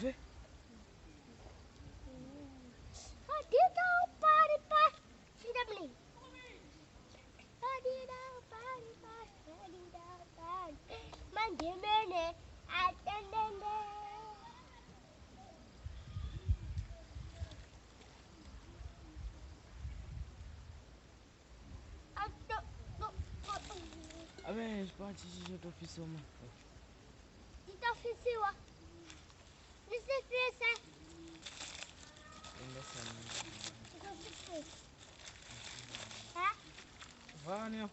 Vê. A ver, spate și ce-o fi să mă. Ce-o fi ziua? Nu se fie. Unde să mă? Ce-o fi ziua? Ha? Vania.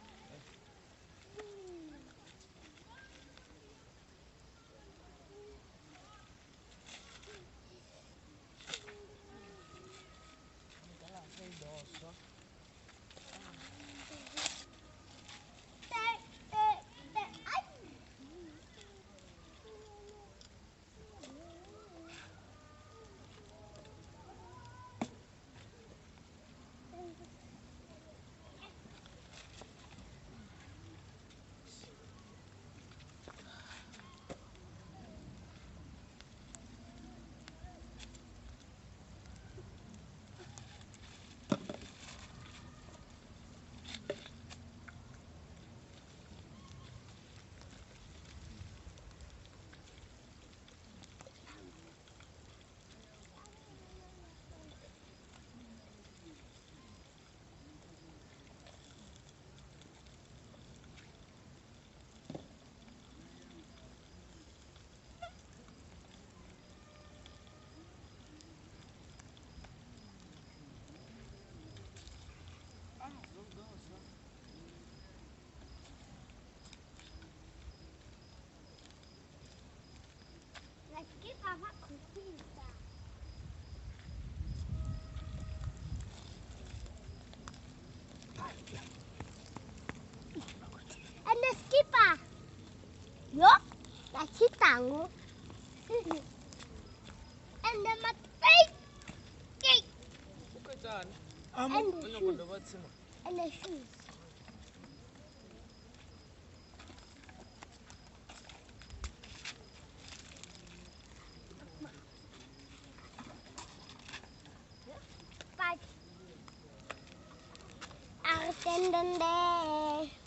Yo, daqui tango. And the matay. Coitado. Amo. Olha quando eu vou de cima. And the shoes. Bye. I'll send them there.